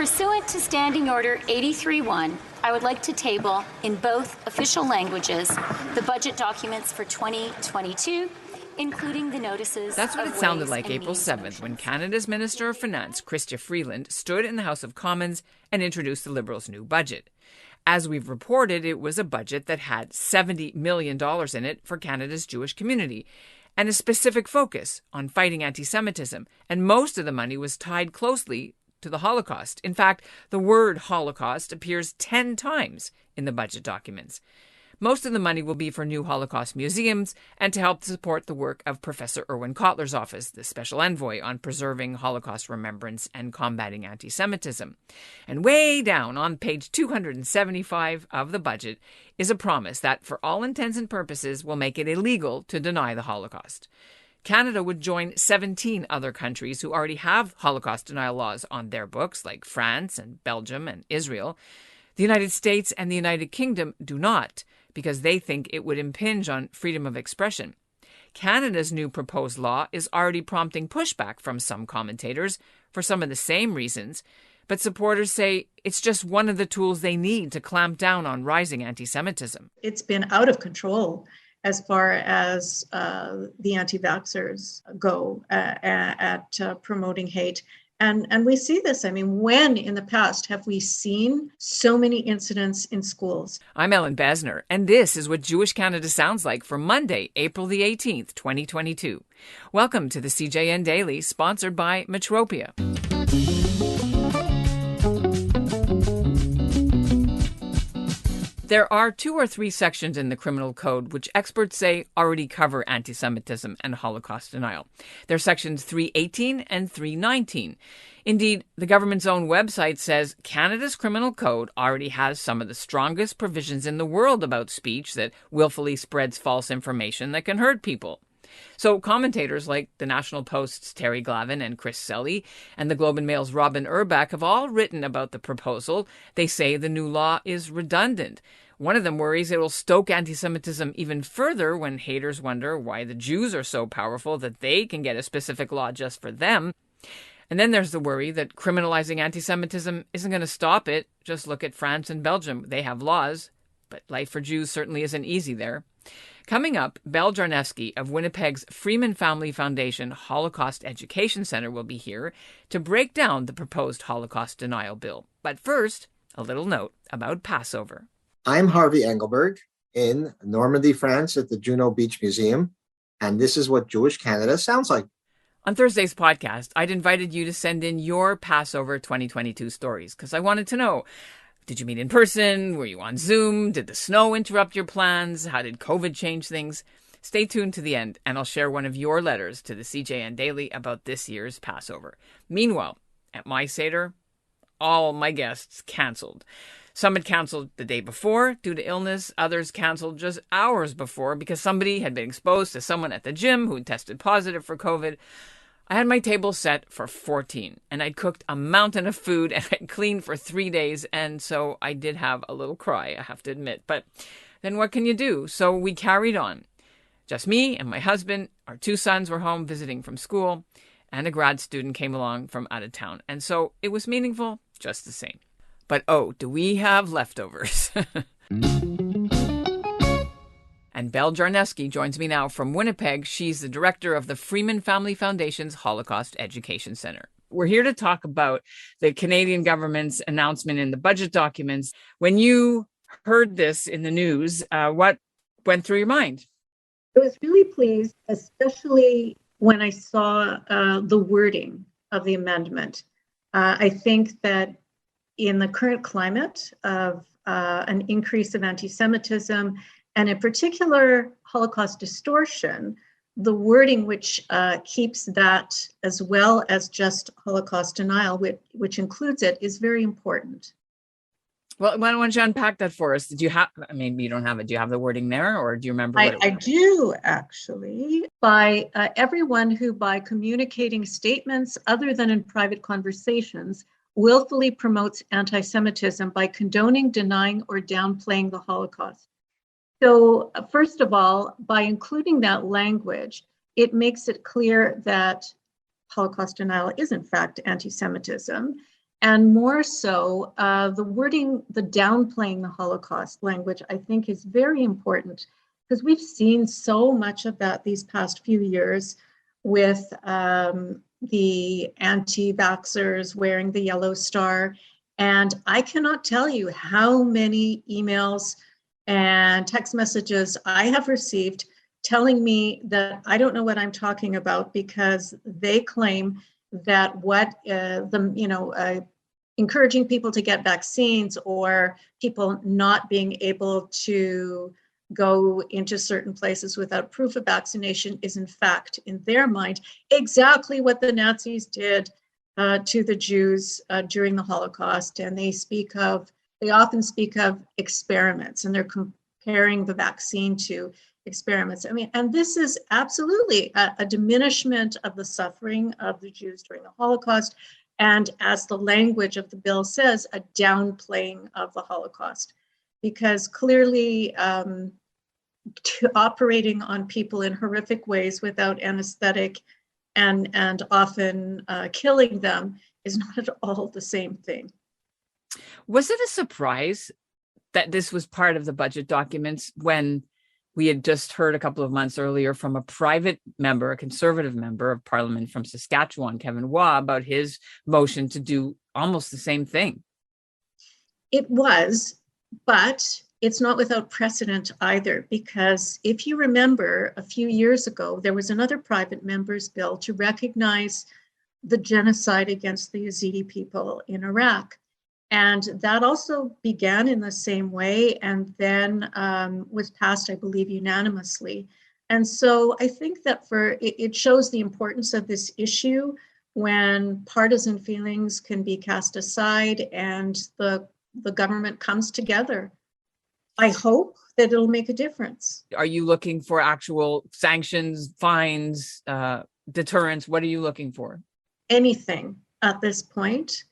Pursuant to Standing Order 83-1, I would like to table in both official languages the budget documents for 2022, including the notices. That's what it sounded like April 7th when Canada's Minister of Finance, Chrystia Freeland, stood in the House of Commons and introduced the Liberals' new budget. As we've reported, it was a budget that had $70 million in it for Canada's Jewish community and a specific focus on fighting antisemitism, and most of the money was tied closely to the Holocaust. In fact, the word Holocaust appears 10 times in the budget documents. Most of the money will be for new Holocaust museums and to help support the work of Professor Erwin Kotler's office, the special envoy on preserving Holocaust remembrance and combating antisemitism. And way down on page 275 of the budget is a promise that, for all intents and purposes, will make it illegal to deny the Holocaust. Canada would join 17 other countries who already have Holocaust denial laws on their books, like France and Belgium and Israel. The United States and the United Kingdom do not, because they think it would impinge on freedom of expression. Canada's new proposed law is already prompting pushback from some commentators for some of the same reasons, but supporters say it's just one of the tools they need to clamp down on rising anti-Semitism. It's been out of control as far as the anti-vaxxers go at promoting hate. And we see this. I mean, when in the past have we seen so many incidents in schools? I'm Ellen Besner, and this is what Jewish Canada sounds like for Monday, April the 18th, 2022. Welcome to the CJN Daily, sponsored by Metropia. There are 2 or 3 sections in the criminal code which experts say already cover anti-Semitism and Holocaust denial. They're sections 318 and 319. Indeed, the government's own website says Canada's criminal code already has some of the strongest provisions in the world about speech that willfully spreads false information that can hurt people. So commentators like the National Post's Terry Glavin and Chris Selly and the Globe and Mail's Robin Urbach have all written about the proposal. They say the new law is redundant. One of them worries it will stoke anti-Semitism even further when haters wonder why the Jews are so powerful that they can get a specific law just for them. And then there's the worry that criminalizing anti-Semitism isn't going to stop it. Just look at France and Belgium. They have laws, but life for Jews certainly isn't easy there. Coming up, Belle Jarnewski of Winnipeg's Freeman Family Foundation Holocaust Education Center will be here to break down the proposed Holocaust denial bill. But first, a little note about Passover. I'm Harvey Engelberg in Normandy, France at the Juno Beach Museum, and this is what Jewish Canada sounds like. On Thursday's podcast, I'd invited you to send in your Passover 2022 stories because I wanted to know, did you meet in person? Were you on Zoom? Did the snow interrupt your plans? How did COVID change things? Stay tuned to the end, and I'll share one of your letters to the CJN Daily about this year's Passover. Meanwhile, at my Seder, all my guests canceled. Some had canceled the day before due to illness. Others canceled just hours before because somebody had been exposed to someone at the gym who tested positive for COVID. I had my table set for 14, and I'd cooked a mountain of food, and I'd cleaned for 3 days, and so I did have a little cry, I have to admit. But then what can you do? So we carried on. Just me and my husband. Our 2 sons were home visiting from school, and a grad student came along from out of town. And so it was meaningful just the same. But oh, do we have leftovers? And Belle Jarnewski joins me now from Winnipeg. She's the director of the Freeman Family Foundation's Holocaust Education Center. We're here to talk about the Canadian government's announcement in the budget documents. When you heard this in the news, what went through your mind? I was really pleased, especially when I saw the wording of the amendment. I think that in the current climate of an increase of anti-Semitism, and in particular Holocaust distortion, the wording which keeps that as well as just Holocaust denial, which includes it, is very important. Well, why don't you unpack that for us? Did you have, maybe you don't have it. Do you have the wording there, or do you remember? I do, actually. By everyone who, by communicating statements other than in private conversations, willfully promotes anti-Semitism by condoning, denying, or downplaying the Holocaust. So, first of all, by including that language, it makes it clear that Holocaust denial is in fact anti-Semitism. And more so, the wording, the downplaying the Holocaust language, I think is very important because we've seen so much of that these past few years with the anti-vaxxers wearing the yellow star. And I cannot tell you how many emails and text messages I have received telling me that I don't know what I'm talking about because they claim that what encouraging people to get vaccines or people not being able to go into certain places without proof of vaccination is in fact, in their mind, exactly what the Nazis did to the Jews during the Holocaust. And they often speak of experiments, and they're comparing the vaccine to experiments. I mean, and this is absolutely a diminishment of the suffering of the Jews during the Holocaust. And as the language of the bill says, a downplaying of the Holocaust, because clearly operating on people in horrific ways without anesthetic and often killing them is not at all the same thing. Was it a surprise that this was part of the budget documents when we had just heard a couple of months earlier from a private member, a conservative member of parliament from Saskatchewan, Kevin Waugh, about his motion to do almost the same thing? It was, but it's not without precedent either, because if you remember a few years ago, there was another private member's bill to recognize the genocide against the Yazidi people in Iraq. And that also began in the same way and then was passed, I believe, unanimously. And so I think that it shows the importance of this issue when partisan feelings can be cast aside and the government comes together. I hope that it'll make a difference. Are you looking for actual sanctions, fines, deterrence? What are you looking for? Anything at this point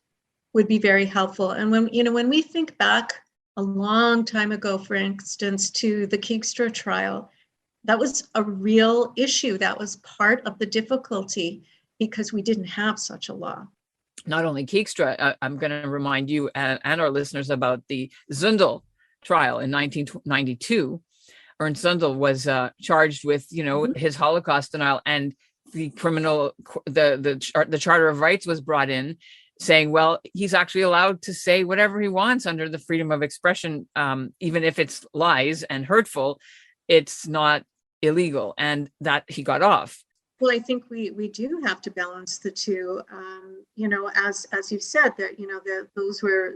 would be very helpful. And when we think back a long time ago, for instance, to the Keegstra trial, that was a real issue. That was part of the difficulty because we didn't have such a law. Not only Keegstra, I'm going to remind you and our listeners about the Zundel trial in 1992. Ernst Zundel was charged with, his Holocaust denial, and the Charter of Rights was brought in, saying, well, he's actually allowed to say whatever he wants under the freedom of expression, even if it's lies and hurtful, it's not illegal, and that he got off. Well, I think we do have to balance the two. As you've said, that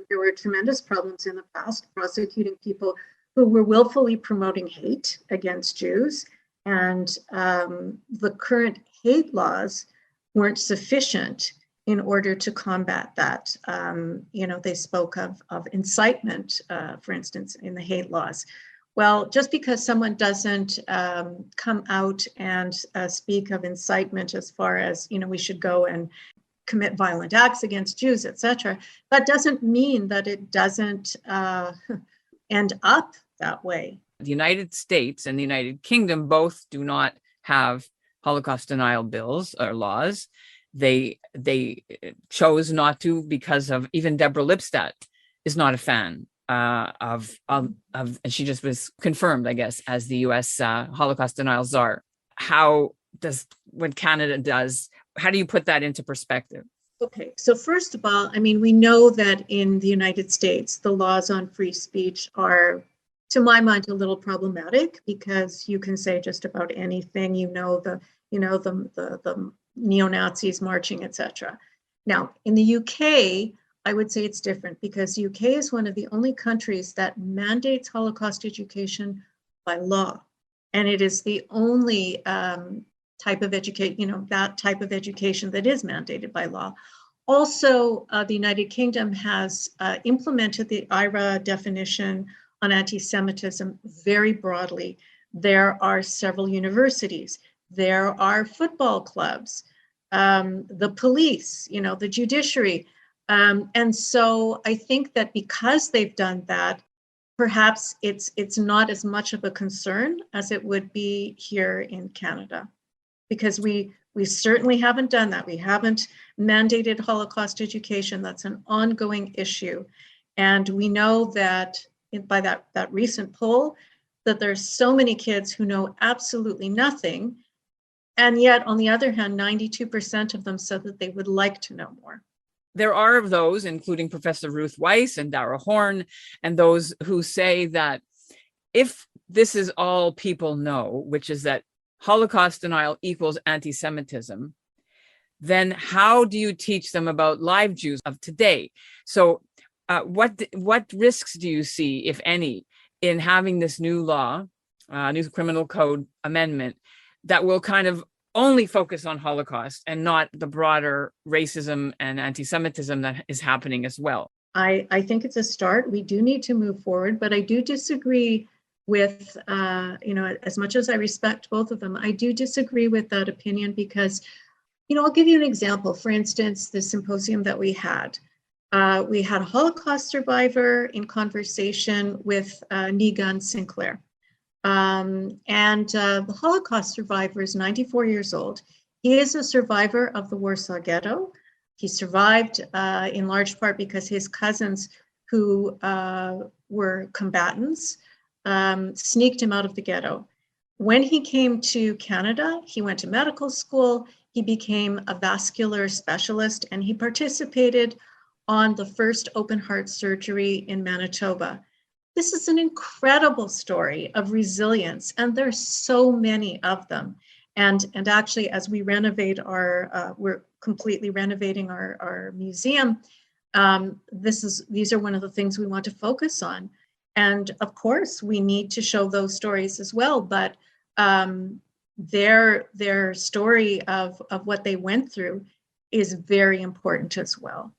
there were tremendous problems in the past prosecuting people who were willfully promoting hate against Jews, and the current hate laws weren't sufficient in order to combat that. They spoke of incitement, for instance, in the hate laws. Well, just because someone doesn't come out and speak of incitement as far as, we should go and commit violent acts against Jews, etc., that doesn't mean that it doesn't end up that way. The United States and the United Kingdom both do not have Holocaust denial bills or laws. They chose not to because of, even Deborah Lipstadt is not a fan of and she just was confirmed, I guess, as the U.S. Holocaust denial czar. What Canada does, how do you put that into perspective? Okay, so first of all, we know that in the United States, the laws on free speech are, to my mind, a little problematic because you can say just about anything, the neo-Nazis marching, etc. Now, in the UK, I would say it's different because UK is one of the only countries that mandates Holocaust education by law. And it is the only type of education, that type of education that is mandated by law. Also, the United Kingdom has implemented the IRA definition on anti-Semitism very broadly. There are several universities. There are football clubs, the police, the judiciary. And so I think that because they've done that, perhaps it's not as much of a concern as it would be here in Canada, because we certainly haven't done that. We haven't mandated Holocaust education. That's an ongoing issue. And we know that by that recent poll, that there's so many kids who know absolutely nothing. And yet, on the other hand, 92% of them said that they would like to know more. There are those, including Professor Ruth Weiss and Dara Horn, and those who say that if this is all people know, which is that Holocaust denial equals anti-Semitism, then how do you teach them about live Jews of today? So what risks do you see, if any, in having this new law, new criminal code amendment that will kind of only focus on Holocaust and not the broader racism and anti-Semitism that is happening as well? I think it's a start. We do need to move forward, but I do disagree with, as much as I respect both of them, I do disagree with that opinion because, I'll give you an example. For instance, the symposium that we had a Holocaust survivor in conversation with Negan Sinclair. The Holocaust survivor is 94 years old. He is a survivor of the Warsaw Ghetto. He survived in large part because his cousins, who were combatants, sneaked him out of the ghetto. When he came to Canada, he went to medical school. He became a vascular specialist, and he participated on the first open heart surgery in Manitoba. This is an incredible story of resilience, and there's so many of them. And actually, as we renovate we're completely renovating our museum. These are one of the things we want to focus on. And of course, we need to show those stories as well. But their story of what they went through is very important as well.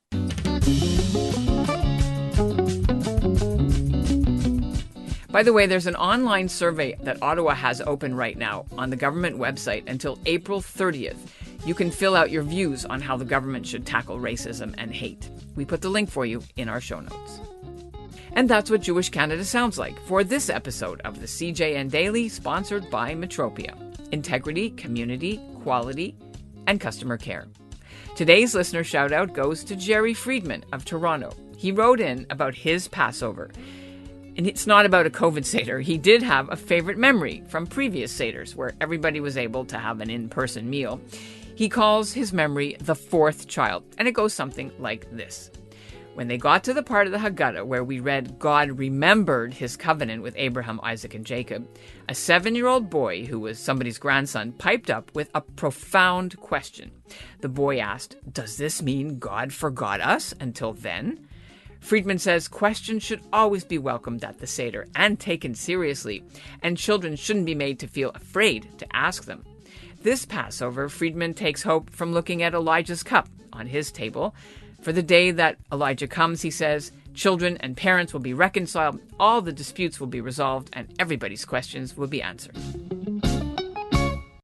By the way, there's an online survey that Ottawa has open right now on the government website until April 30th. You can fill out your views on how the government should tackle racism and hate. We put the link for you in our show notes. And that's what Jewish Canada sounds like for this episode of the CJN Daily, sponsored by Metropia. Integrity, community, quality, and customer care. Today's listener shout-out goes to Jerry Friedman of Toronto. He wrote in about his Passover. And it's not about a COVID Seder. He did have a favorite memory from previous Seders where everybody was able to have an in-person meal. He calls his memory the fourth child, and it goes something like this. When they got to the part of the Haggadah where we read God remembered his covenant with Abraham, Isaac, and Jacob, a 7-year-old boy who was somebody's grandson piped up with a profound question. The boy asked, "Does this mean God forgot us until then?" Friedman says questions should always be welcomed at the Seder and taken seriously, and children shouldn't be made to feel afraid to ask them. This Passover, Friedman takes hope from looking at Elijah's cup on his table. For the day that Elijah comes, he says, children and parents will be reconciled, all the disputes will be resolved, and everybody's questions will be answered.